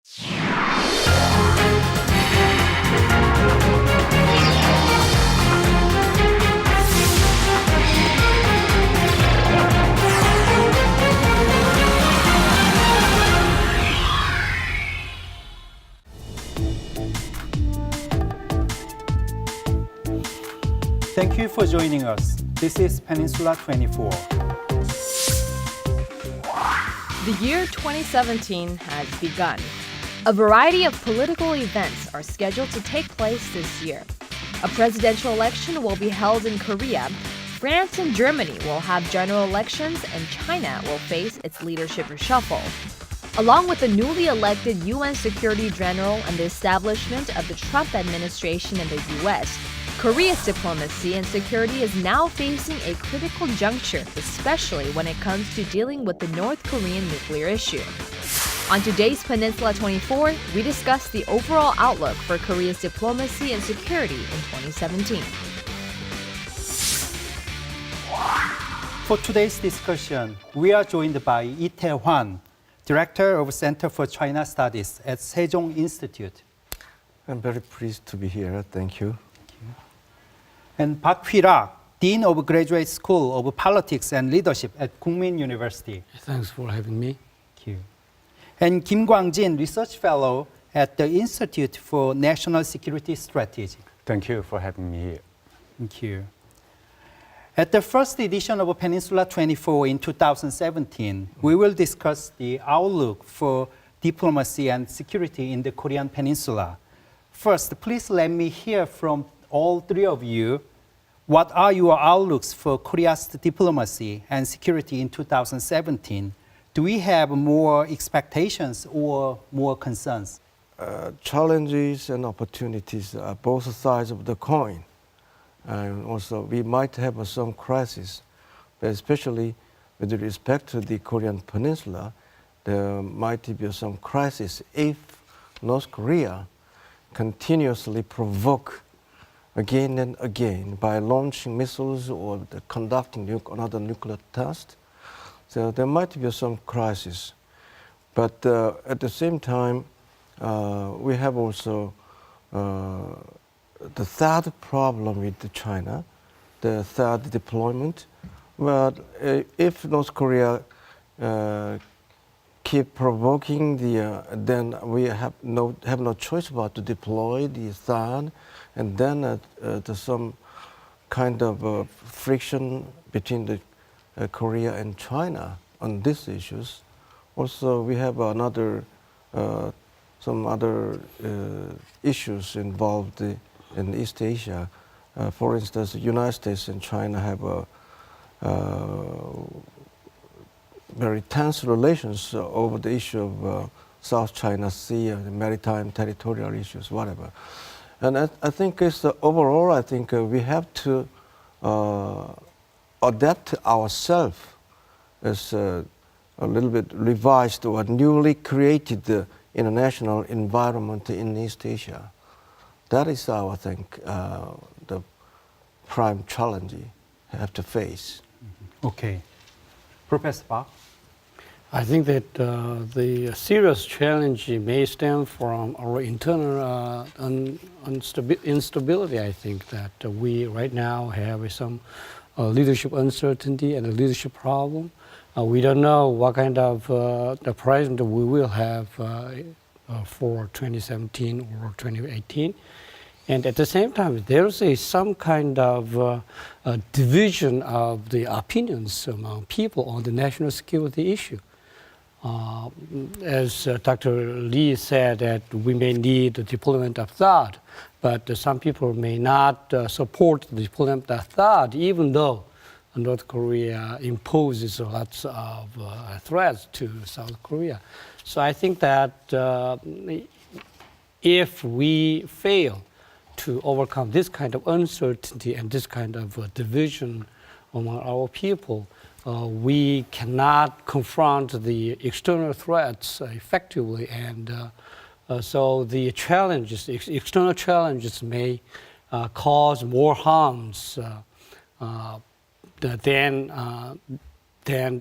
Thank you for joining us. This is Peninsula 24. The year 2017 has begun. A variety of political events are scheduled to take place this year. A presidential election will be held in Korea. France and Germany will have general elections, and China will face its leadership reshuffle. Along with the newly elected UN Secretary General and the establishment of the Trump administration in the U.S., Korea's diplomacy and security is now facing a critical juncture, especially when it comes to dealing with the North Korean nuclear issue. On today's Peninsula 24, we discuss the overall outlook for Korea's diplomacy and security in 2017. For today's discussion, we are joined by Lee Tai-hwan, Director of Center for China Studies at Sejong Institute. I'm very pleased to be here. Thank you. And Hwee-rhak, Dean of Graduate School of Politics and Leadership at Kookmin University. Thanks for having me. Thank you. And Kwang-jin, Research Fellow at the Institute for National Security Strategy. Thank you for having me here. Thank you. At the first edition of Peninsula 24 in 2017, we will discuss the outlook for diplomacy and security in the Korean Peninsula. First, please let me hear from all three of you. What are your outlooks for Korea's diplomacy and security in 2017? Do we have more expectations or more concerns? Challenges and opportunities are both sides of the coin. And also, we might have some crisis, but especially with respect to the Korean Peninsula, there might be some crisis if North Korea continuously provoke again and again by launching missiles or conducting another nuclear test. So there might be some crisis. But at the same time, we have also the third problem with China, the third deployment. But if North Korea keep provoking then we have no choice but to deploy the third, and then there's some kind of friction between the Korea and China on these issues. Also, we have some other issues involved in East Asia. For instance, the United States and China have very tense relations over the issue of South China Sea, the maritime territorial issues, whatever. And I think overall, I think we have to adapt ourselves as a little bit revised or newly created international environment in East Asia. That is our, I think, the prime challenge we have to face. Okay. Professor Park? I think that the serious challenge may stem from our internal instability. I think that we right now have some leadership uncertainty and a leadership problem. We don't know what kind of the president we will have for 2017 or 2018. And at the same time, there's some kind of division of the opinions among people on the national security issue. As Dr. Lee said, that we may need the deployment of THAAD, but some people may not support the deployment of THAAD, even though North Korea imposes lots of threats to South Korea. So I think that if we fail to overcome this kind of uncertainty and this kind of division among our people, we cannot confront the external threats effectively, and so the challenges, external challenges, may cause more harms than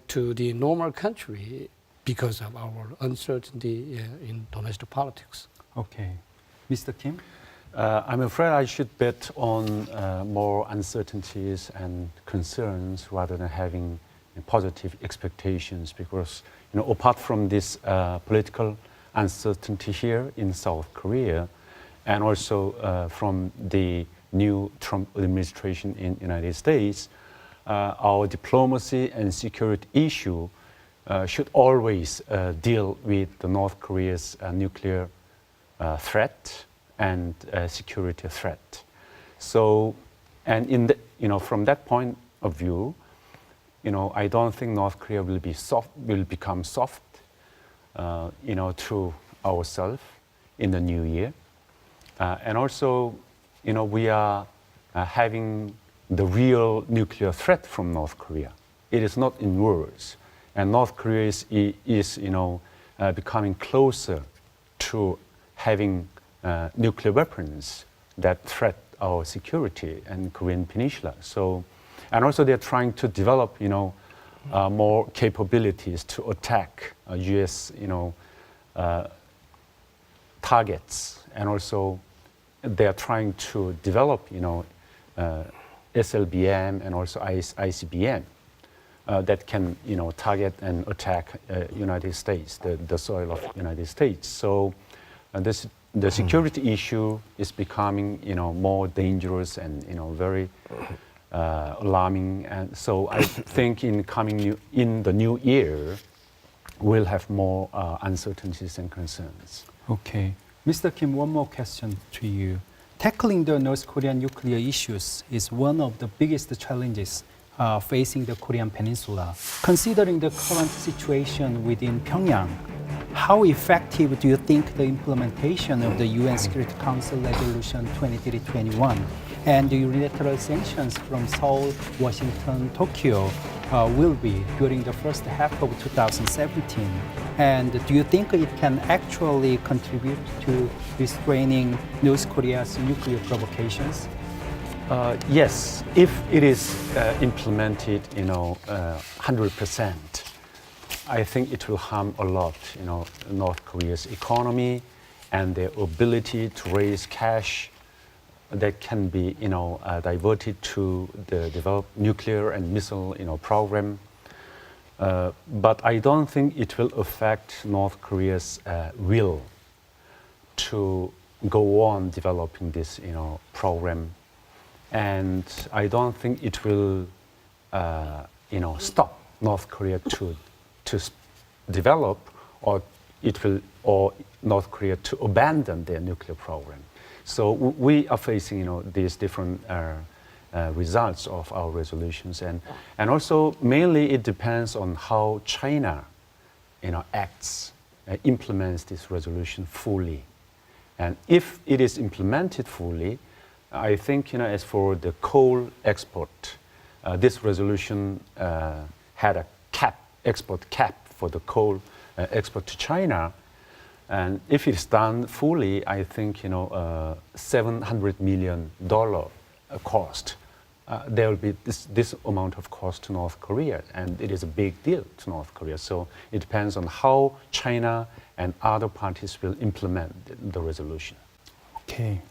to the normal country. because of our uncertainty in domestic politics. Okay. Mr. Kim? I'm afraid I should bet on more uncertainties and concerns rather than having positive expectations, because apart from this political uncertainty here in South Korea, and also from the new Trump administration in the United States, our diplomacy and security issue should always deal with the North Korea's nuclear threat and security threat. So, and in the, from that point of view, I don't think North Korea will become soft, to ourselves in the new year. And also, we are having the real nuclear threat from North Korea. It is not in words. And North Korea is becoming closer to having nuclear weapons that threat our security and Korean Peninsula. So, and also they're trying to develop, more capabilities to attack U.S., targets, and also they are trying to develop, SLBM and also ICBM that can, target and attack United States, the soil of United States. So the security issue is becoming, more dangerous and, very alarming. And so I think in the new year, we'll have more uncertainties and concerns. Okay. Mr. Kim, one more question to you. Tackling the North Korean nuclear issues is one of the biggest challenges facing the Korean Peninsula. Considering the current situation within Pyongyang, how effective do you think the implementation of the UN Security Council Resolution 2321 and the unilateral sanctions from Seoul, Washington, Tokyo will be during the first half of 2017? And do you think it can actually contribute to restraining North Korea's nuclear provocations? Yes, if it is implemented, 100%, I think it will harm a lot, North Korea's economy and their ability to raise cash that can be, diverted to the developed nuclear and missile, program. But I don't think it will affect North Korea's will to go on developing this, program. And I don't think it will, stop North Korea to develop, or North Korea to abandon their nuclear program. So we are facing, these different results of our resolutions, and also mainly it depends on how China, acts, implements this resolution fully. And if it is implemented fully, I think, as for the coal export, this resolution had a export cap for the coal export to China. And if it's done fully, I think, $700 million cost. There will be this amount of cost to North Korea, and it is a big deal to North Korea. So it depends on how China and other parties will implement the resolution. Okay.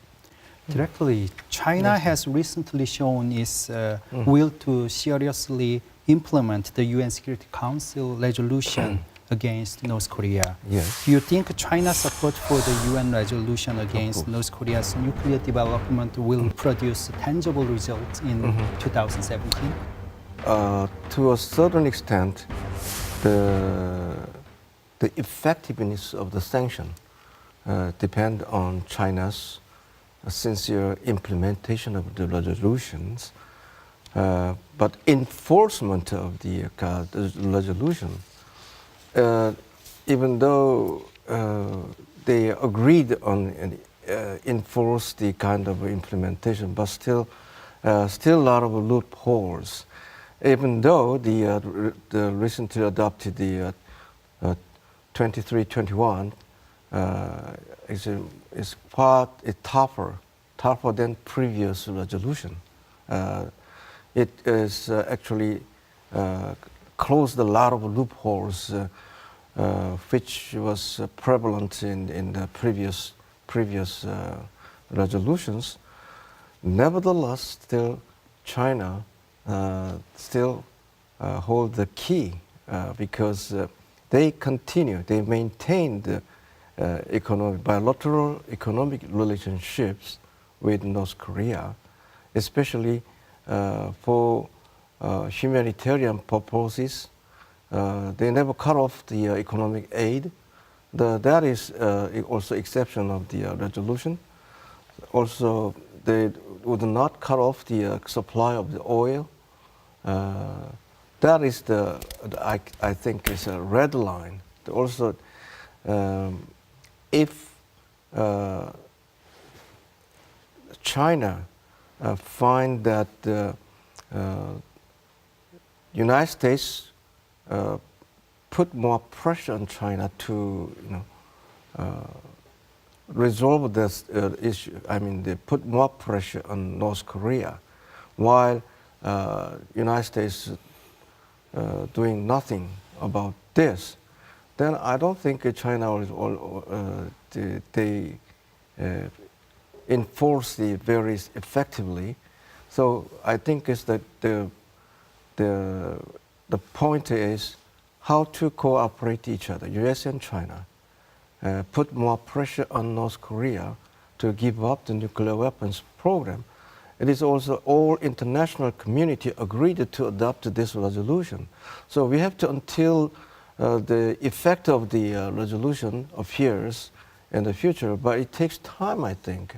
Directly, China has recently shown its will to seriously implement the UN Security Council resolution against North Korea. Yes. Do you think China's support for the UN resolution against North Korea's nuclear development will produce tangible results in 2017? To a certain extent, the effectiveness of the sanction depend on China's sincere implementation of the resolutions, but enforcement of the resolution, even though they agreed on enforce the kind of implementation, but still a lot of loopholes. Even though the recently adopted the 2321 is quite tougher than previous resolution. It is actually closed a lot of loopholes which was prevalent in the previous resolutions. Nevertheless, still China still hold the key because they maintain the bilateral economic relationships with North Korea, especially for humanitarian purposes. They never cut off the economic aid. That is also exception of the resolution. Also, they would not cut off the supply of the oil. That is I think is a red line. Also, if China find that the United States put more pressure on China to resolve this issue. I mean, they put more pressure on North Korea, while United States doing nothing about this. Then I don't think China they enforce the very effectively. So I think is that the point is how to cooperate each other, U.S. and China, put more pressure on North Korea to give up the nuclear weapons program. It is also all international community agreed to adopt this resolution. So we have to, until the effect of the resolution appears in the future, but it takes time, I think.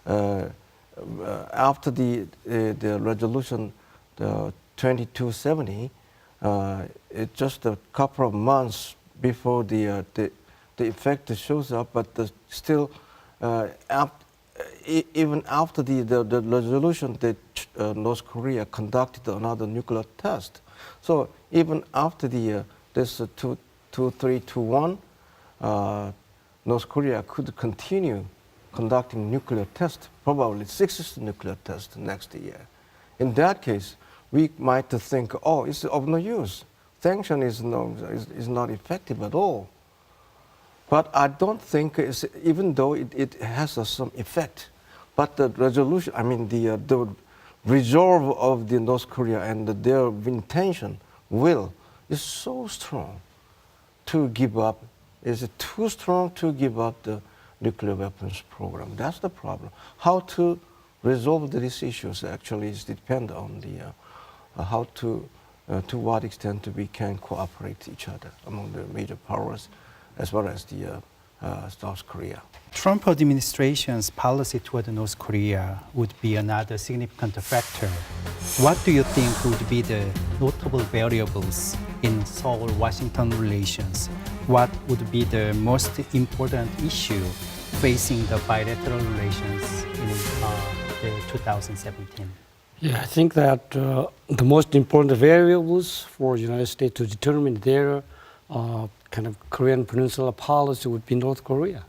After the resolution 2270, it's just a couple of months before the effect shows up, but still, even after the resolution, North Korea conducted another nuclear test. So even after this 2321, North Korea could continue conducting nuclear tests, probably 6th nuclear test next year. In that case, we might think, oh, it's of no use. Sanction is not effective at all. But I don't think, even though it has some effect, but the resolution, I mean the resolve of the North Korea and their intention, will, is so strong to give up. Is too strong to give up the nuclear weapons program. That's the problem. How to resolve these issues actually is depend on the how to what extent we can cooperate each other among the major powers, as well as the South Korea. Trump administration's policy toward North Korea would be another significant factor. What do you think would be the notable variables in Seoul-Washington relations? What would be the most important issue facing the bilateral relations in 2017? Yeah, I think that the most important variables for the United States to determine their kind of Korean Peninsula policy would be North Korea.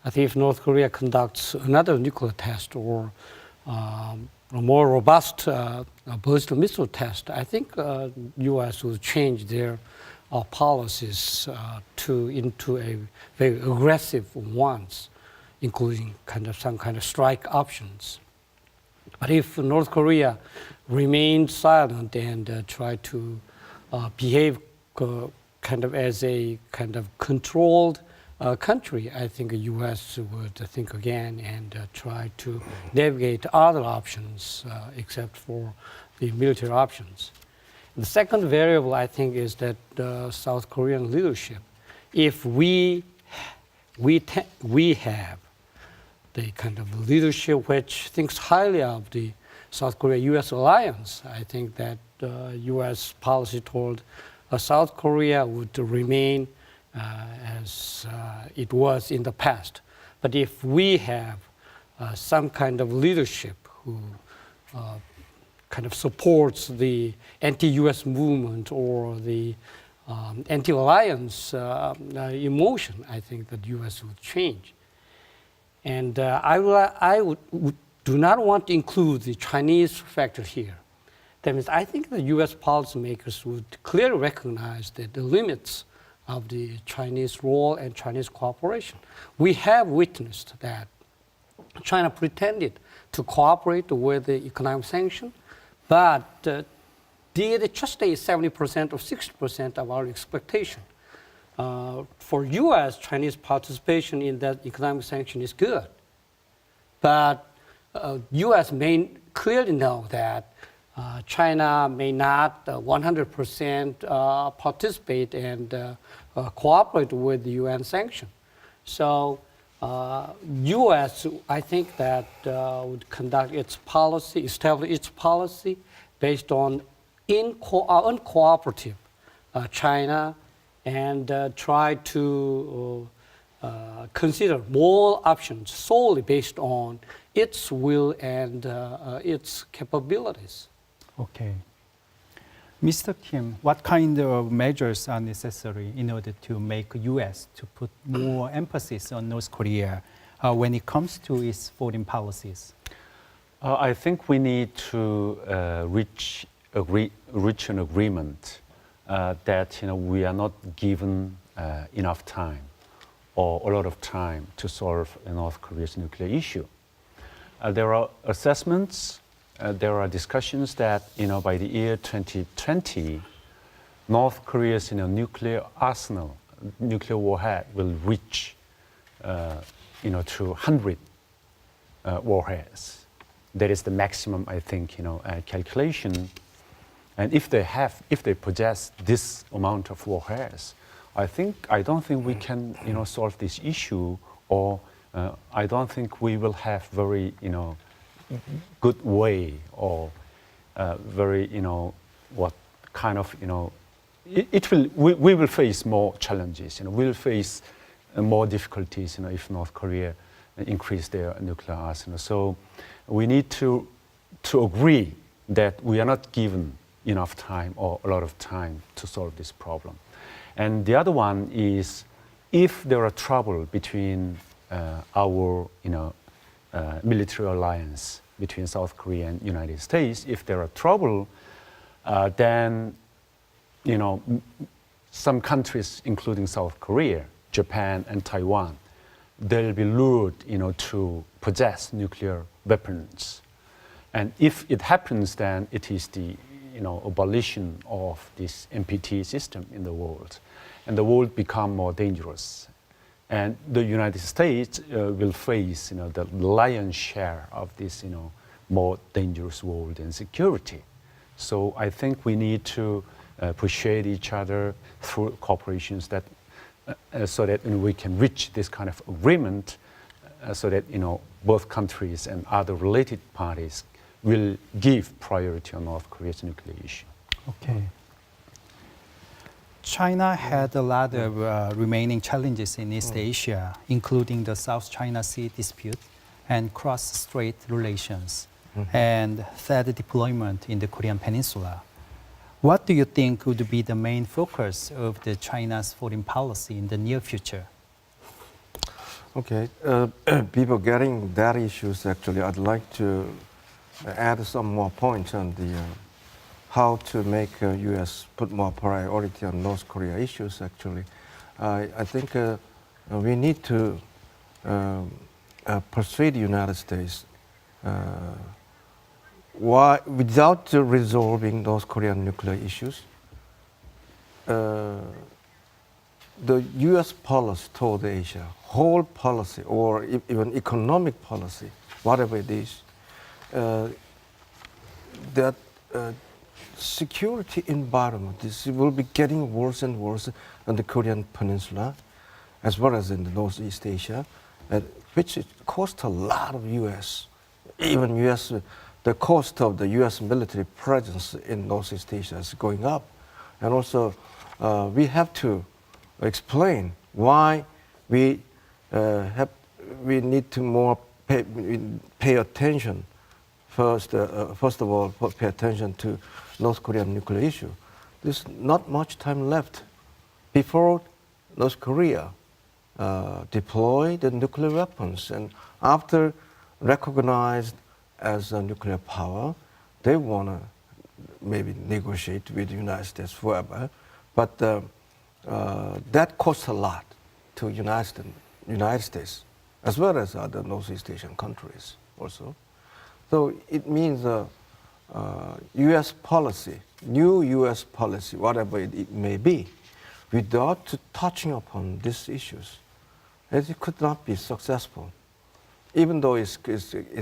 I think if North Korea conducts another nuclear test or a more robust ballistic missile test, I think U.S. will change their policies into a very aggressive ones, including some kind of strike options. But if North Korea remains silent and try to behave kind of as a kind of controlled country, I think the U.S. would think again and try to navigate other options except for the military options. The second variable, I think, is that South Korean leadership. If we have the kind of leadership which thinks highly of the South Korea-U.S. alliance, I think that U.S. policy toward South Korea would remain as it was in the past. But if we have some kind of leadership who kind of supports the anti-U.S. movement or the anti-alliance emotion, I think that U.S. would change. And I do not want to include the Chinese factor here. That means I think the U.S. policymakers would clearly recognize that the limits of the Chinese role and Chinese cooperation. We have witnessed that China pretended to cooperate with the economic sanction, but did just a 70% or 60% of our expectation. For U.S., Chinese participation in that economic sanction is good, but U.S. may clearly know that China may not 100% participate and cooperate with the UN sanction. So U.S., I think that would conduct its policy, establish its policy based on uncooperative China and try to consider more options solely based on its will and its capabilities. Okay. Mr. Kim, what kind of measures are necessary in order to make U.S. to put more emphasis on North Korea when it comes to its foreign policies? I think we need to reach an agreement that we are not given enough time or a lot of time to solve North Korea's nuclear issue. There are assessments. There are discussions that by the year 2020, North Korea's nuclear arsenal, nuclear warhead will reach to 100 warheads. That is the maximum, I think, calculation. And if they possess this amount of warheads, I don't think we can solve this issue, or I don't think we will have very good way or very what kind of we will face more challenges. We will face more difficulties if North Korea increase their nuclear arsenal. So we need to agree that we are not given enough time or a lot of time to solve this problem. And the other one is, if there are trouble between our military alliance between South Korea and United States, if there are trouble, then some countries, including South Korea, Japan, and Taiwan, they'll be lured to possess nuclear weapons. And if it happens, then it is the abolition of this NPT system in the world, and the world become more dangerous. And the United States will face the lion's share of this more dangerous world and security. So I think we need to persuade each other through cooperations that so that we can reach this kind of agreement, so that both countries and other related parties will give priority on North Korea's nuclear issue. Okay. China had a lot of remaining challenges in East Asia, including the South China Sea dispute and cross-strait relations, and THAAD deployment in the Korean Peninsula. What do you think would be the main focus of the China's foreign policy in the near future? Okay, before getting that issues, actually, I'd like to add some more points on the how to make U.S. put more priority on North Korea issues, actually. I think we need to persuade the United States without resolving North Korean nuclear issues. The U.S. policy toward Asia, whole policy or even economic policy, whatever it is, that security environment will be getting worse and worse on the Korean Peninsula, as well as in the Northeast Asia, which costs a lot of U.S. Even U.S. The cost of the U.S. military presence in Northeast Asia is going up, and also we have to explain why we need to more pay attention. First of all, pay attention to North Korean nuclear issue. There's not much time left before North Korea deploy the nuclear weapons, and after recognized as a nuclear power, they want to maybe negotiate with the United States forever. But that costs a lot to United States, as well as other Northeast Asian countries also. So it means U.S. policy, new U.S. policy, whatever it may be, without touching upon these issues, it could not be successful. Even though it's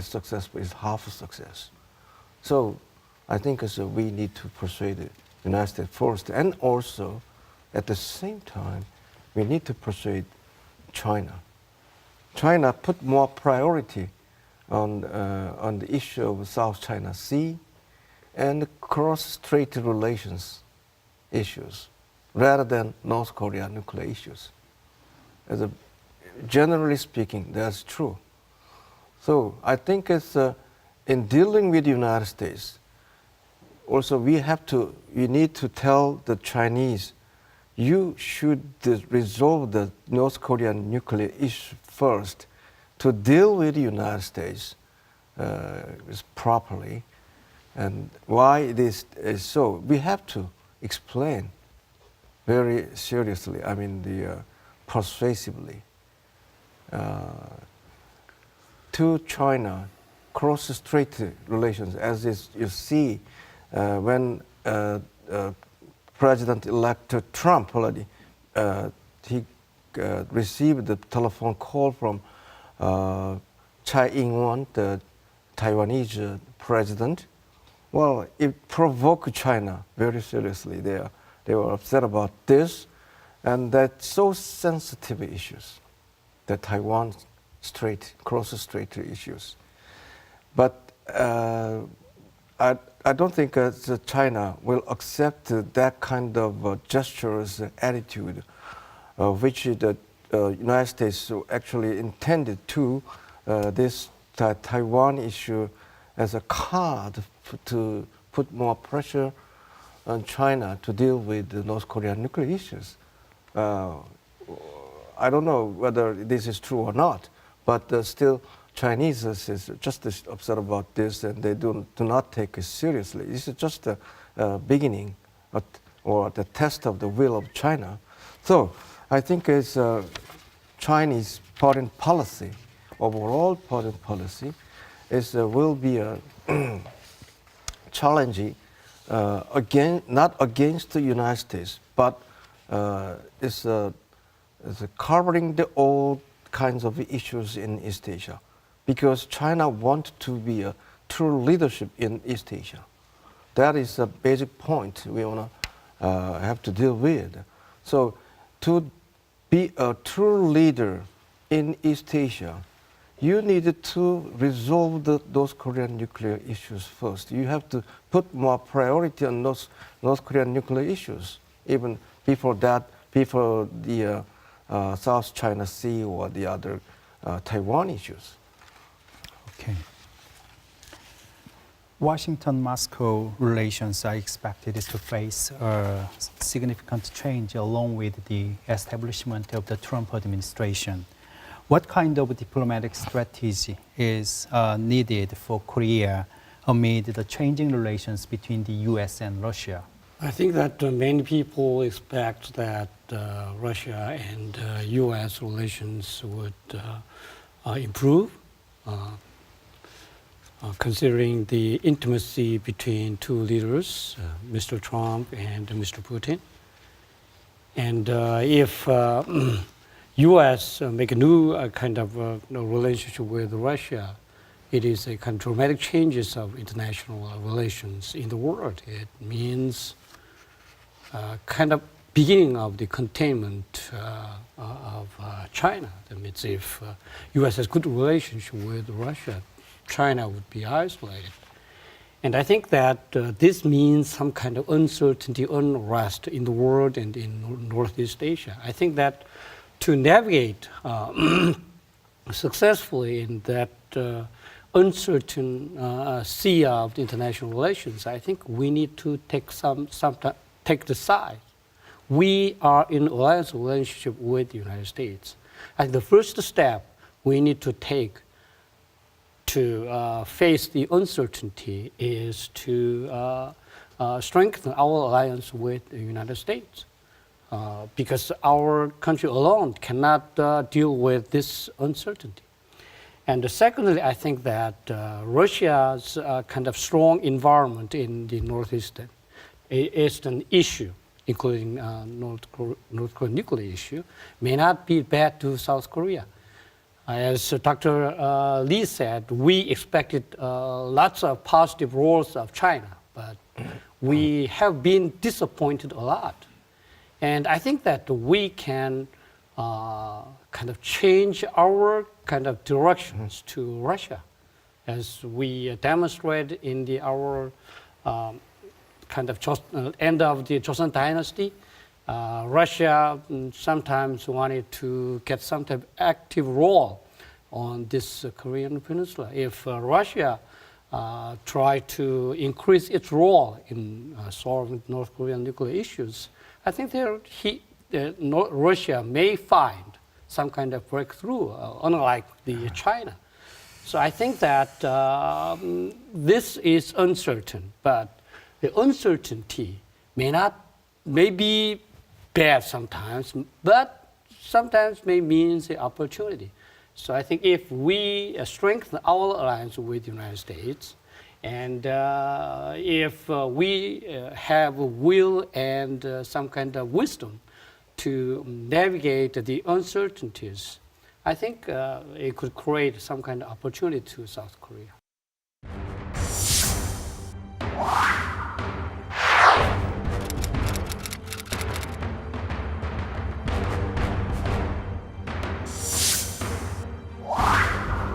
successful, it's half a success. So I think we need to persuade the United States first, and also at the same time, we need to persuade China. China put more priority on the issue of South China Sea and cross-strait relations issues, rather than North Korea nuclear issues. Generally speaking, that's true. So I think in dealing with the United States, also we need to tell the Chinese, you should resolve the North Korean nuclear issue first to deal with the United States properly. And why this is so, we have to explain very seriously, persuasively, to China, cross-strait relations, as you see when President-elect Trump already, he received the telephone call from Tsai Ing-wen, the Taiwanese president. Well, it provoked China very seriously. They were upset about this, and that's so sensitive issues, the Taiwan cross-strait issues. But I don't think China will accept that kind of gestures, attitude, which the United States actually intended to this Taiwan issue as a card to put more pressure on China to deal with the North Korean nuclear issues. I don't know whether this is true or not, but still Chinese is just as upset about this, and they do not take it seriously. This is just the beginning or the test of the will of China. So I think it's Chinese foreign policy, overall foreign policy, will be a challenging not against the United States, but it's covering the all kinds of issues in East Asia, because China wants to be a true leadership in East Asia. That is a basic point we want to have to deal with. So to be a true leader in East Asia, you need to resolve those Korean nuclear issues first. You have to put more priority on those North Korean nuclear issues, even before that, before the South China Sea or the other Taiwan issues. Okay. Washington-Moscow relations are expected to face a significant change along with the establishment of the Trump administration. What kind of diplomatic strategy is needed for Korea amid the changing relations between the U.S. and Russia? I think that many people expect that Russia and U.S. relations would improve, considering the intimacy between two leaders, Mr. Trump and Mr. Putin. And if U.S. make a new kind of relationship with Russia, it is a kind of dramatic changes of international relations in the world. It means kind of beginning of the containment of China. That means if U.S. has good relationship with Russia, China would be isolated. And I think that this means some kind of uncertainty, unrest in the world and in Northeast Asia. I think that to navigate successfully in that uncertain sea of the international relations, I think we need to take the side. We are in alliance relationship with the United States. And the first step we need to take to face the uncertainty is to strengthen our alliance with the United States. because our country alone cannot deal with this uncertainty. And secondly, I think that Russia's kind of strong environment in the Northeastern issue, including North Korean nuclear issue, may not be bad to South Korea. As Dr. Lee said, we expected lots of positive roles of China, but we have been disappointed a lot. And I think that we can kind of change our kind of directions to Russia, as we demonstrated in our kind of end of the Joseon dynasty. Russia sometimes wanted to get some type of active role on this Korean peninsula. If Russia tried to increase its role in solving North Korean nuclear issues, I think Russia may find some kind of breakthrough, unlike China. So I think that this is uncertain, but the uncertainty may be bad sometimes, but sometimes may mean the opportunity. So I think if we strengthen our alliance with the United States, and if we have will and some kind of wisdom to navigate the uncertainties, I think it could create some kind of opportunity to South Korea.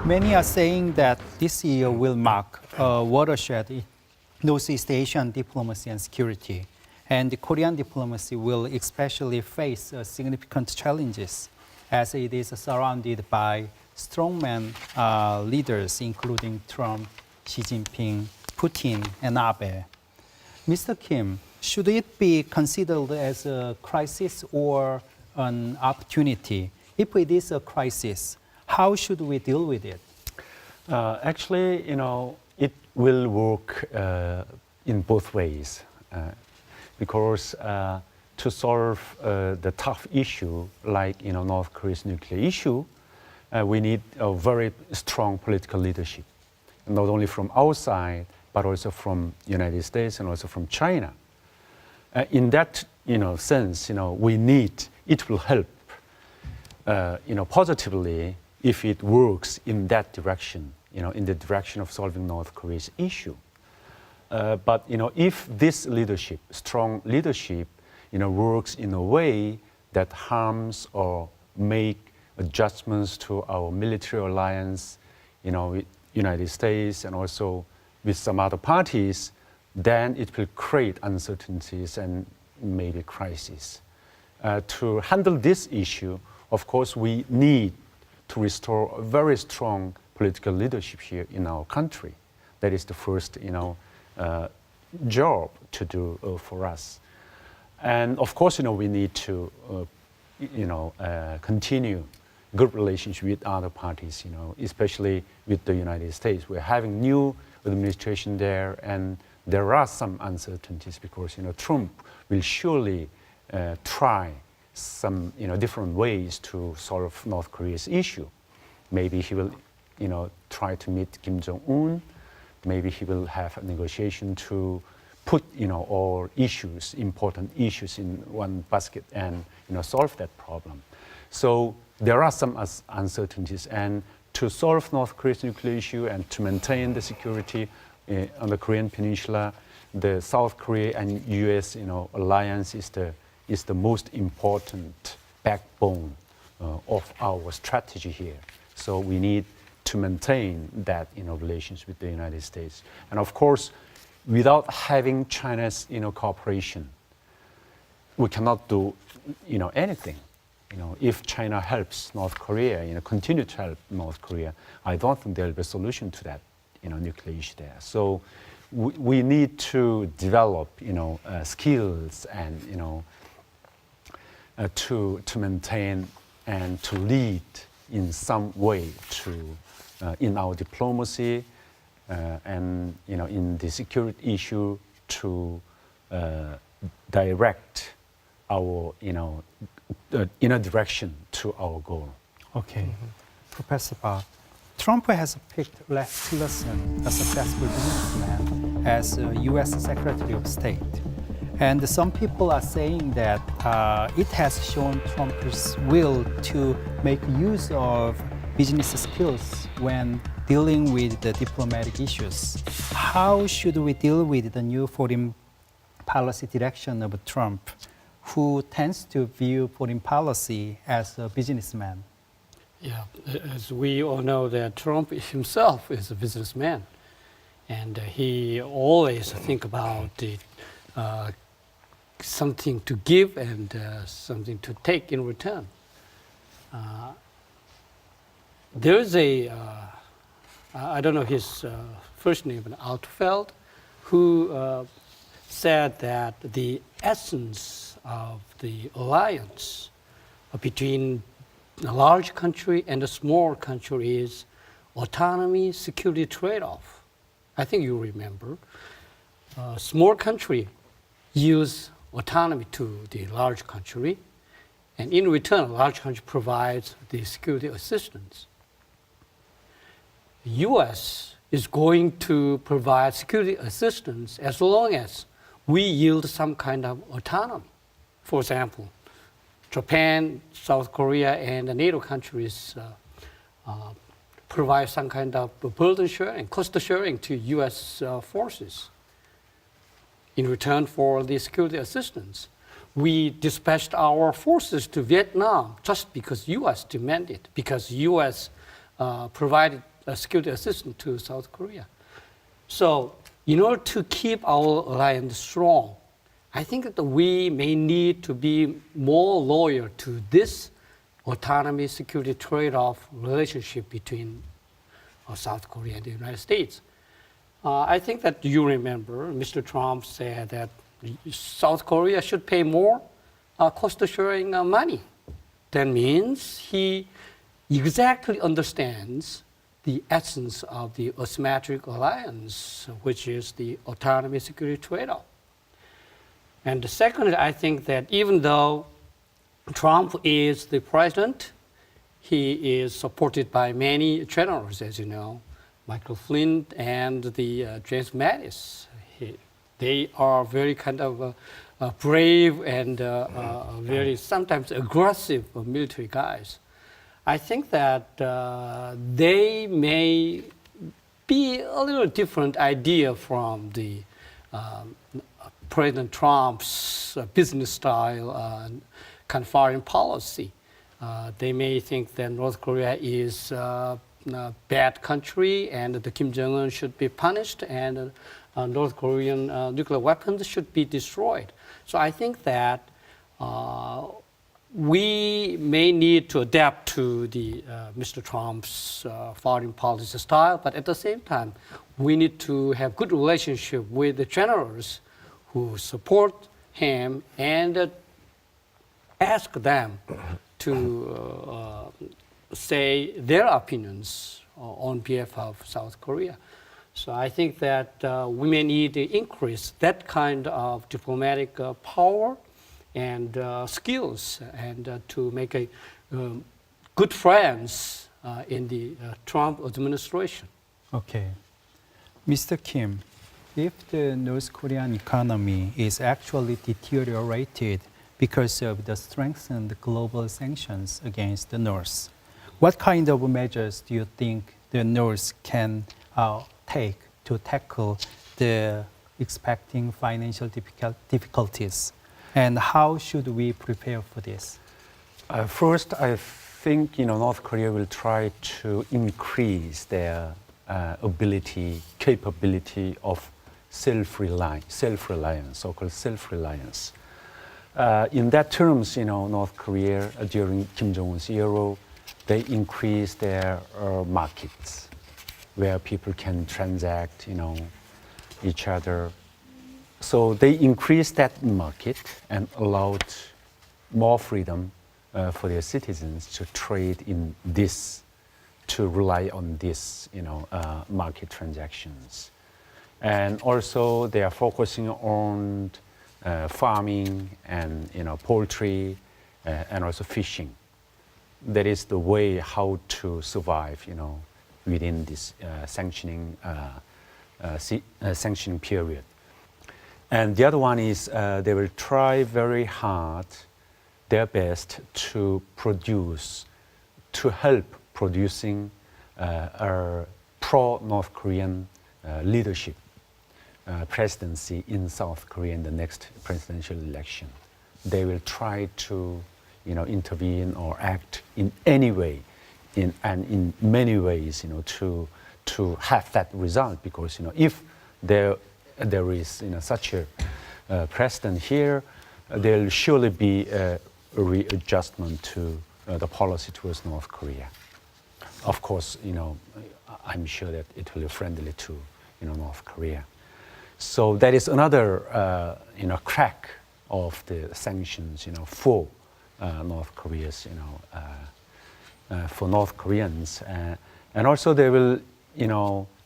Many are saying that this year will mark a watershed in Northeast Asian diplomacy and security, and the Korean diplomacy will especially face significant challenges as it is surrounded by strongman leaders including Trump, Xi Jinping, Putin, and Abe. Mr. Kim, should it be considered as a crisis or an opportunity? If it is a crisis, how should we deal with it? Actually, it will work in both ways, because to solve the tough issue like North Korea's nuclear issue, we need a very strong political leadership, not only from outside but also from United States and also from China. In that sense, we need it will help positively if it works in that direction, in the direction of solving North Korea's issue. But if this leadership, strong leadership, works in a way that harms or make adjustments to our military alliance, with United States and also with some other parties, then it will create uncertainties and maybe crises. To handle this issue, of course, we need to restore a very strong political leadership here in our country. That is the first, job to do for us. And of course, we need to, continue good relations with other parties, especially with the United States. We're having new administration there, and there are some uncertainties because, Trump will surely try some, different ways to solve North Korea's issue. Maybe he will, try to meet Kim Jong-un. Maybe he will have a negotiation to put, all issues, important issues in one basket and, solve that problem. So there are some uncertainties, and to solve North Korea's nuclear issue and to maintain the security on the Korean Peninsula, the South Korea and U.S. alliance is the most important backbone of our strategy here. So we need to maintain that relations with the United States, and of course, without having China's cooperation, we cannot do anything. If China helps North Korea, continue to help North Korea, I don't think there will be a solution to that nuclear issue there. So we need to develop skills and to maintain and to lead in some way to in our diplomacy and in the security issue to direct our, in a direction to our goal. Okay. Professor Park, Trump has picked Rex Tillerson, a successful businessman, as U.S. Secretary of State. And some people are saying that it has shown Trump's will to make use of business skills when dealing with the diplomatic issues. How should we deal with the new foreign policy direction of Trump, who tends to view foreign policy as a businessman? Yeah, as we all know, that Trump himself is a businessman, and he always think about the something to give and something to take in return. There's a, I don't know his first name, but Altfeld, who said that the essence of the alliance between a large country and a small country is autonomy, security trade-off. I think you remember. A small country use autonomy to the large country, and in return, a large country provides the security assistance. The U.S. is going to provide security assistance as long as we yield some kind of autonomy. For example, Japan, South Korea, and the NATO countries provide some kind of burden sharing, cost sharing to U.S. forces. In return for the security assistance, we dispatched our forces to Vietnam just because U.S. demanded, because U.S. provided security assistance to South Korea. So in order to keep our alliance strong, I think that we may need to be more loyal to this autonomy security trade-off relationship between South Korea and the United States. I think that you remember Mr. Trump said that South Korea should pay more cost-sharing money. That means he exactly understands the essence of the asymmetric alliance, which is the autonomy security trade-off. And secondly, I think that even though Trump is the president, he is supported by many generals, as you know, Michael Flynn and the James Mattis. They are very kind of brave and very sometimes aggressive military guys. I think that they may be a little different idea from the President Trump's business style kind of foreign policy. They may think that North Korea is a bad country and the Kim Jong-un should be punished and North Korean nuclear weapons should be destroyed. So I think that we may need to adapt to the Mr. Trump's foreign policy style, but at the same time, we need to have good relationship with the generals who support him and ask them to say their opinions on behalf of South Korea. So I think that we may need to increase that kind of diplomatic power and skills and to make a good friends in the Trump administration. Okay. Mr. Kim, if the North Korean economy is actually deteriorated because of the strengthened global sanctions against the North, what kind of measures do you think the North can take to tackle the expecting financial difficulties? And how should we prepare for this? First, I think North Korea will try to increase their capability of self-reliance, so-called self-reliance. In that terms, North Korea during Kim Jong-un's era, they increased their markets where people can transact, each other. So they increased that market and allowed more freedom for their citizens to trade in this, to rely on this, market transactions. And also they are focusing on farming and poultry and also fishing. That is the way how to survive within this sanctioning period. And the other one is they will try very hard their best to help producing a pro-North Korean leadership presidency in South Korea in the next presidential election. They will try to intervene or act in any way, in many ways, to have that result. Because if there is such a president here, there will surely be a readjustment to the policy towards North Korea. Of course, I'm sure that it will be friendly to North Korea. So that is another crack of the sanctions for North Korea's for North Koreans, and also they will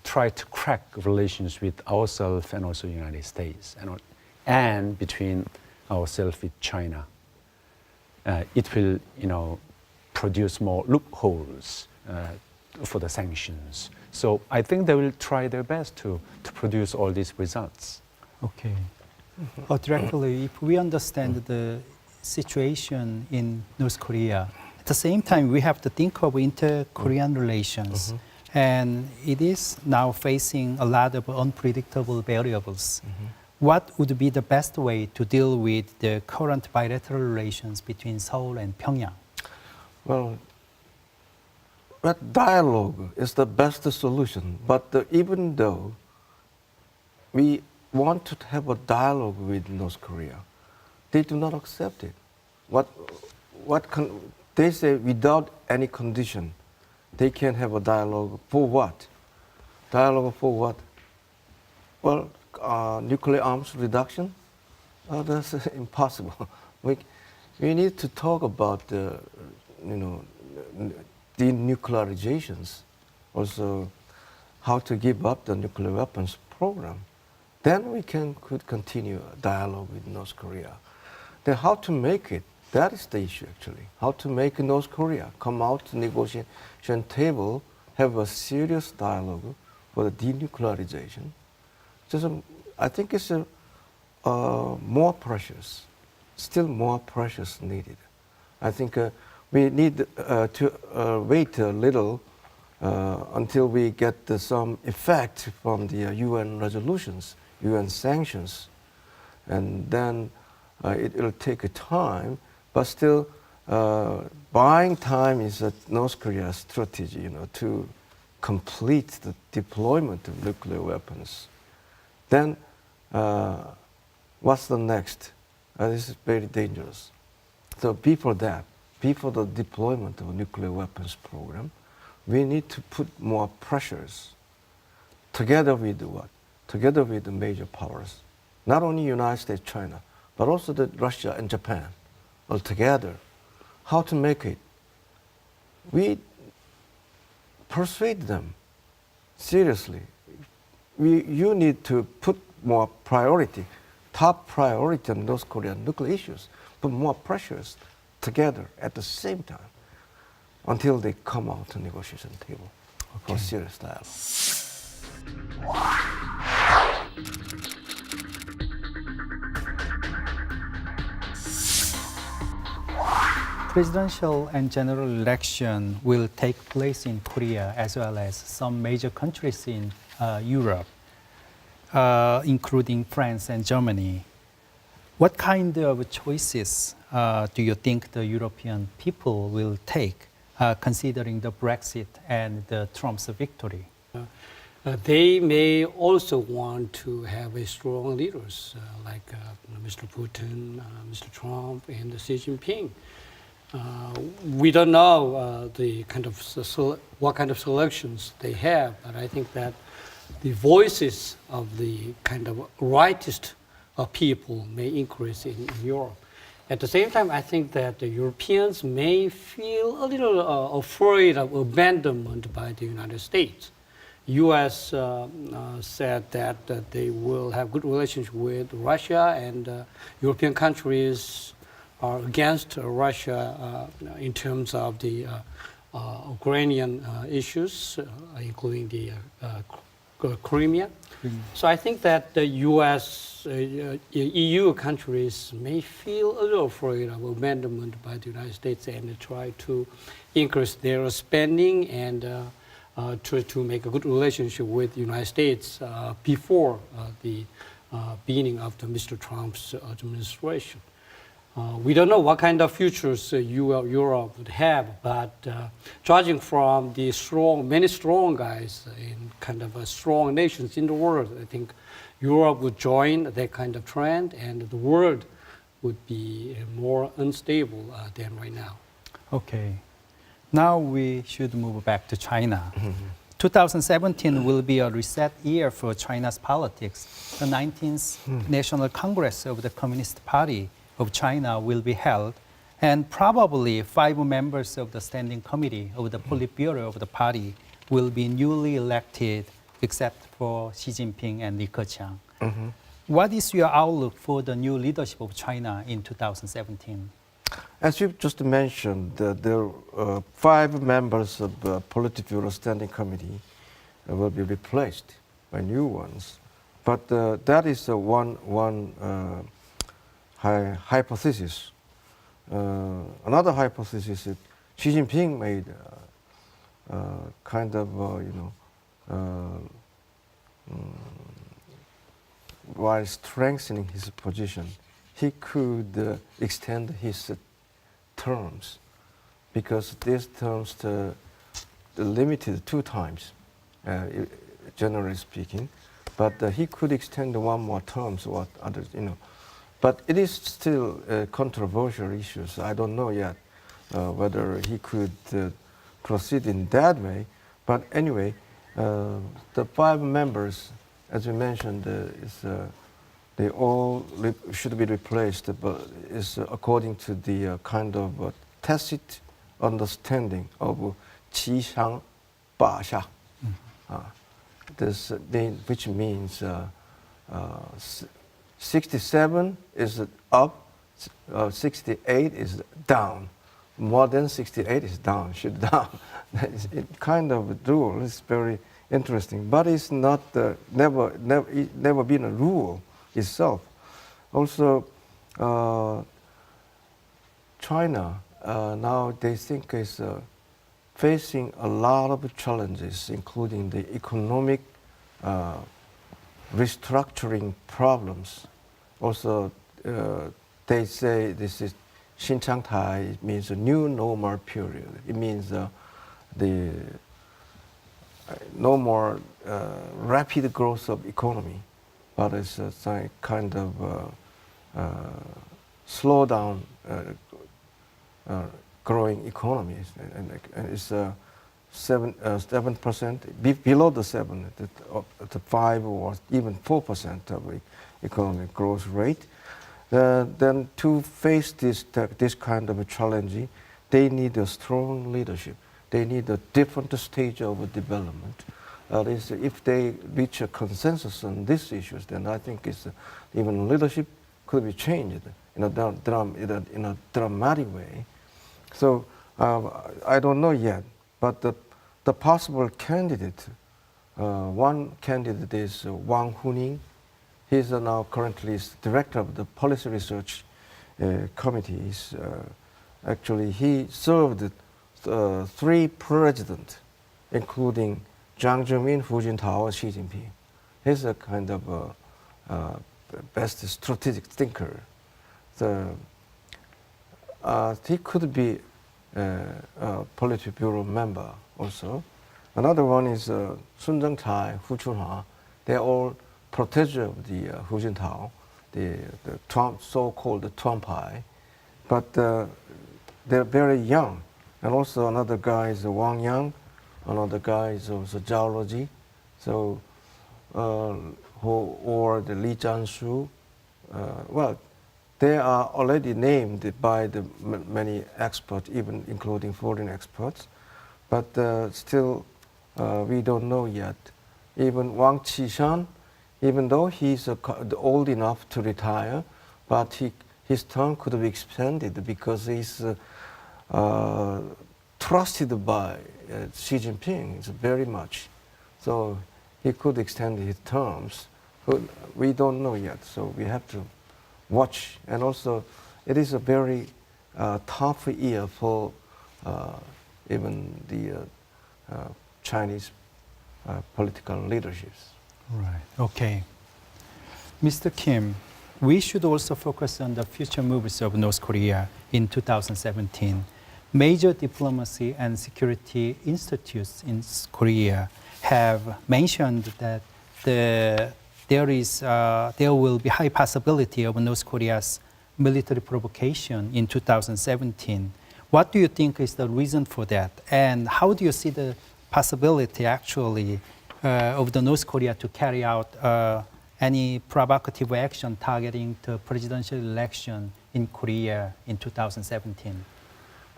try to crack relations with ourselves and also United States, and between ourselves with China. It will produce more loopholes for the sanctions. So I think they will try their best to produce all these results. Okay. Directly, if we understand the situation in North Korea, at the same time, we have to think of inter-Korean relations. And it is now facing a lot of unpredictable variables. What would be the best way to deal with the current bilateral relations between Seoul and Pyongyang? Well, that dialogue is the best solution. But even though we want to have a dialogue with North Korea, they do not accept it. They say without any condition, they can have a dialogue for what? Dialogue for what? Well, nuclear arms reduction? That's impossible. We need to talk about the denuclearizations, also how to give up the nuclear weapons program. Then we could continue a dialogue with North Korea. Then how to make it? That is the issue actually. How to make North Korea come out to negotiation table, have a serious dialogue for the denuclearization. I think it's more pressures, still more pressures needed. I think we need to wait a little until we get some effect from the UN resolutions, UN sanctions, and then it will take a time. But still, buying time is a North Korea's strategy, to complete the deployment of nuclear weapons. Then, what's the next? This is very dangerous. So before that, before the deployment of a nuclear weapons program, we need to put more pressures together with what? Together with the major powers, not only United States, China, but also Russia and Japan. Altogether, how to make it? We persuade them seriously. You need to put more priority, top priority on North Korean nuclear issues, put more pressures together at the same time until they come out to negotiation table for serious dialogue. Presidential and general election will take place in Korea as well as some major countries in Europe, including France and Germany. What kind of choices do you think the European people will take, considering the Brexit and the Trump's victory? They may also want to have a strong leaders like Mr. Putin, Mr. Trump, and Xi Jinping. We don't know what kind of selections they have, but I think that the voices of the kind of rightist people may increase in Europe. At the same time, I think that the Europeans may feel a little afraid of abandonment by the United States. U.S. Said that they will have good relations with Russia, and European countries are against Russia in terms of the Ukrainian issues, including the Crimea. So I think that the U.S., EU countries may feel a little afraid of abandonment by the United States and try to increase their spending and try to make a good relationship with the United States before the beginning of the Mr. Trump's administration. We don't know what kind of futures Europe would have, but judging from the many strong guys in kind of strong nations in the world, I think Europe would join that kind of trend, and the world would be more unstable than right now. Okay. Now we should move back to China. 2017 will be a reset year for China's politics. The 19th National Congress of the Communist Party of China will be held, and probably 5 members of the Standing Committee of the Politburo of the party will be newly elected, except for Xi Jinping and Li Keqiang. What is your outlook for the new leadership of China in 2017? As you just mentioned, there are 5 members of the Politburo Standing Committee will be replaced by new ones. But that is one hypothesis. Another hypothesis is Xi Jinping made kind of, while strengthening his position, he could extend his terms, because these terms are limited 2 times, generally speaking. But he could extend 1 more term, what others, But it is still controversial issues. I don't know yet whether he could proceed in that way. But anyway, the 5 members, as you mentioned, they all should be replaced, but is according to the kind of tacit understanding of 七上八下, which means 67 is up, 68 is down. More than 68 is down, should down. It's kind of a rule. It's very interesting, but it's not never been a rule itself. Also, China now they think is facing a lot of challenges, including the economic restructuring problems. Also, they say this is Xinchangtai. It means a new normal period. It means the no more rapid growth of economy, but it's a kind of slow down growing economy, and it's 7%, below the 7, the 5 or even 4% of the economic growth rate. Then to face this kind of a challenge, they need a strong leadership. They need a different stage of development. If they reach a consensus on these issues, then I think even leadership could be changed in a dramatic way. So I don't know yet, but the possible candidate, one candidate is Wang Huning. He's now currently director of the policy research committees. Actually, he served 3 presidents, including Jiang Zemin, Hu Jintao, and Xi Jinping. He's a kind of best strategic thinker. So, he could be a Politburo member also. Another one is Sun Zhengchai, Hu Chunhua. They're all protégé of the Hu Jintao, the so-called Trumpy. But they're very young. And also another guy is Wang Yang. Another guy is also Zhao Luji. So, or the Li Jianshu. Well, they are already named by the many experts, even including foreign experts. But still, we don't know yet. Even Wang Qishan, even though he's old enough to retire, but his term could be expanded because he's trusted by Xi Jinping very much. So he could extend his terms. But we don't know yet, so we have to watch. And also, it is a very tough year for even the Chinese political leaderships. Right. Okay. Mr. Kim, we should also focus on the future moves of North Korea in 2017. Major diplomacy and security institutes in Korea have mentioned that there will be high possibility of North Korea's military provocation in 2017. What do you think is the reason for that? And how do you see the possibility actually of the North Korea to carry out any provocative action targeting the presidential election in Korea in 2017?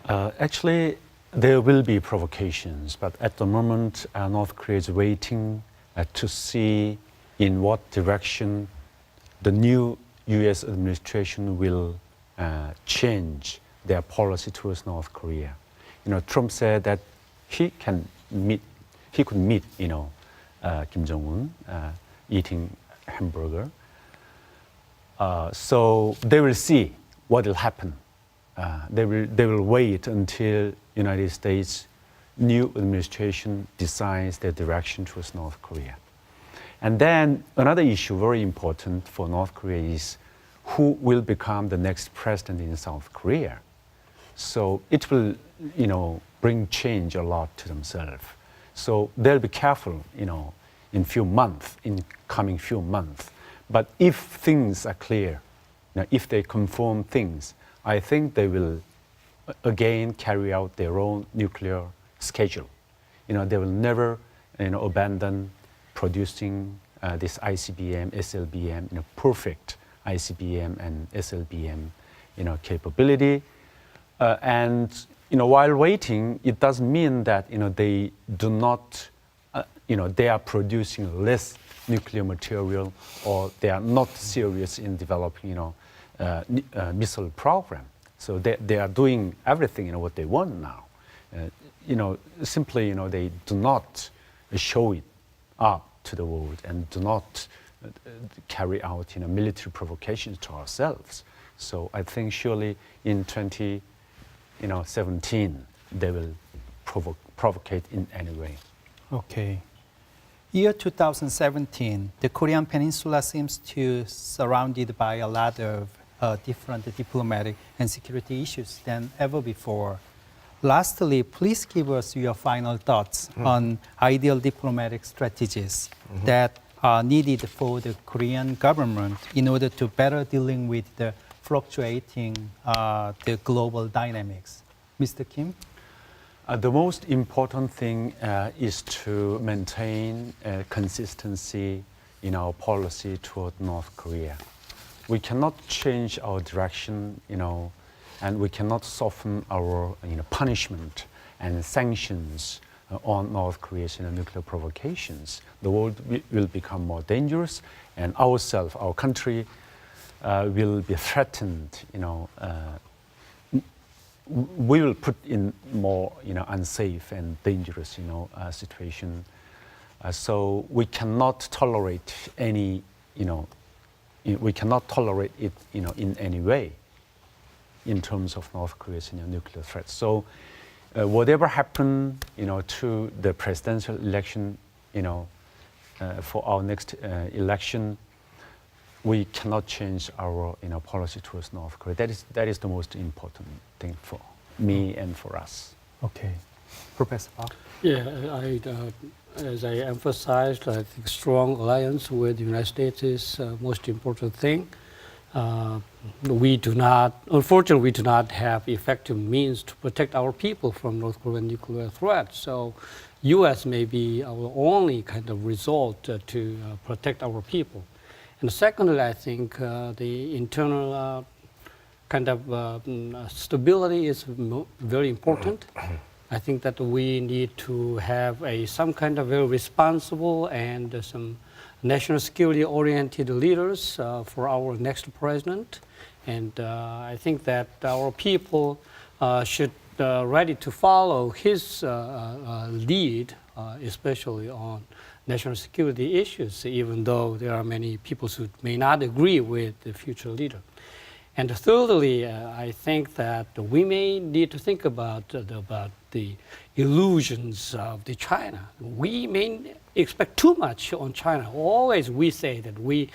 Actually, there will be provocations, but at the moment, North Korea is waiting to see in what direction the new U.S. administration will change their policy towards North Korea. Trump said that he could meet, Kim Jong-un eating hamburger. So they will see what will happen. They will wait until United States new administration decides their direction towards North Korea. And then another issue very important for North Korea is who will become the next president in South Korea. So it will, bring change a lot to themselves. So they'll be careful, in coming few months. But if things are clear, if they confirm things, I think they will again carry out their own nuclear schedule. They will never, abandon producing this ICBM, SLBM, perfect ICBM and SLBM, capability. And while waiting, it doesn't mean that they do not, they are producing less nuclear material or they are not serious in developing, missile program. So they are doing everything, what they want now. Simply, they do not show it up to the world and do not carry out, military provocations to ourselves. So I think surely in 2017 they will provocate in any way. Okay. Year 2017, the Korean Peninsula seems to surrounded by a lot of different diplomatic and security issues than ever before. Lastly, please give us your final thoughts on ideal diplomatic strategies that are needed for the Korean government in order to better dealing with the fluctuating the global dynamics. Mr. Kim? The most important thing is to maintain consistency in our policy toward North Korea. We cannot change our direction, and we cannot soften our punishment and sanctions on North Korea's nuclear provocations. The world will become more dangerous, and ourselves, our country, will be threatened. We will put in more, unsafe and dangerous, situation. So we cannot tolerate any, we cannot tolerate it, in any way, in terms of North Korea's nuclear threat. So whatever happened, to the presidential election, for our next election, we cannot change our policy towards North Korea. That is the most important thing for me and for us. Okay. Professor Park? Yeah, as I emphasized, I think strong alliance with the United States is the most important thing. Unfortunately, we do not have effective means to protect our people from North Korean nuclear threat. So U.S. may be our only kind of resort to protect our people. And secondly, I think the internal kind of stability is very important. I think that we need to have some kind of very responsible and some national security-oriented leaders for our next president. And I think that our people should ready to follow his lead, especially on national security issues, even though there are many people who may not agree with the future leader. And thirdly, I think that we may need to think about the illusions of the China. We may expect too much on China. Always we say that we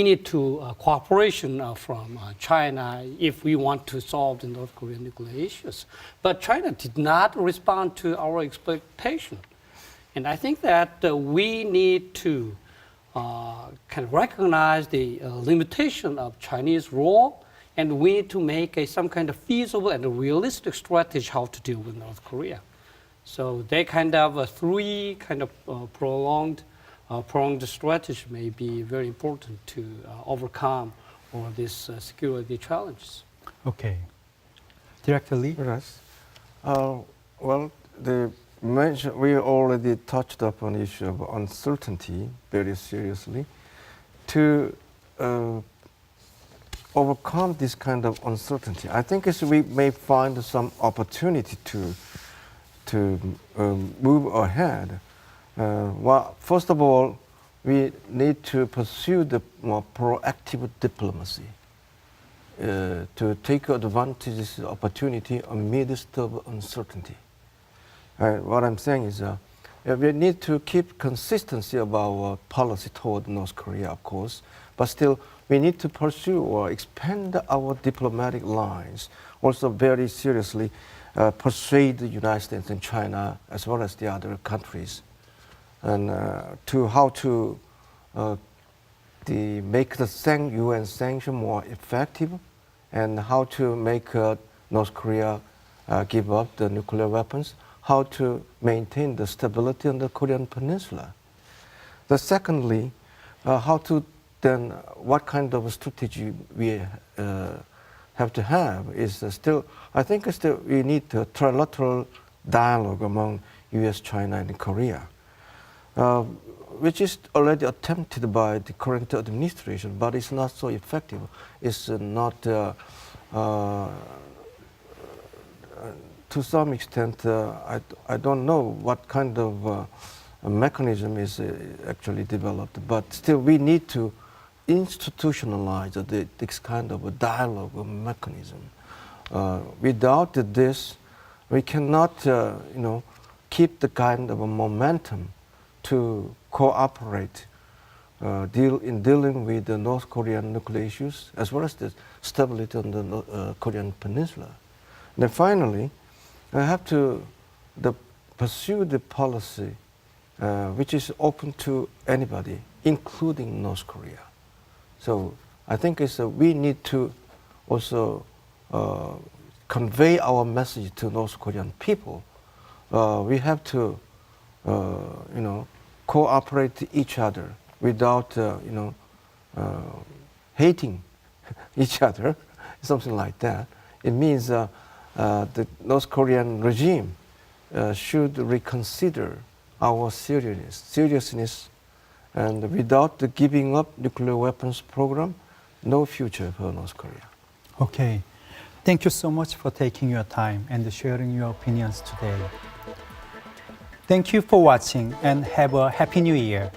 need to cooperation from China if we want to solve the North Korean nuclear issues. But China did not respond to our expectation. And I think that we need to kind of recognize the limitation of Chinese role, and we need to make some kind of feasible and realistic strategy how to deal with North Korea. So they kind of three kind of prolonged strategy may be very important to overcome all these security challenges. Okay. Director Lee? Yes. Well, we already touched upon the issue of uncertainty very seriously. To overcome this kind of uncertainty, I think we may find some opportunity to move ahead. Well, first of all, we need to pursue the more proactive diplomacy to take advantage of this opportunity amidst of uncertainty. What I'm saying is we need to keep consistency of our policy toward North Korea, of course, but still we need to pursue or expand our diplomatic lines, also very seriously persuade the United States and China as well as the other countries, and to how to make the UN sanction more effective, and how to make North Korea give up the nuclear weapons, how to maintain the stability on the Korean Peninsula. Secondly, what kind of a strategy we have to have is I think we need a trilateral dialogue among US, China, and Korea, which is already attempted by the current administration, but it's not so effective. It's not, to some extent, I don't know what kind of mechanism is actually developed, but still we need to institutionalize this kind of a dialogue mechanism. Without this, we cannot, keep the kind of a momentum to cooperate in dealing with the North Korean nuclear issues, as well as the stability on the Korean Peninsula. And then finally, I have to pursue the policy which is open to anybody, including North Korea. So I think we need to also convey our message to North Korean people. We have to, cooperate each other without, hating each other, something like that. It means the North Korean regime should reconsider our seriousness, and without the giving up nuclear weapons program, no future for North Korea. Okay. Thank you so much for taking your time and sharing your opinions today. Thank you for watching and have a Happy New Year.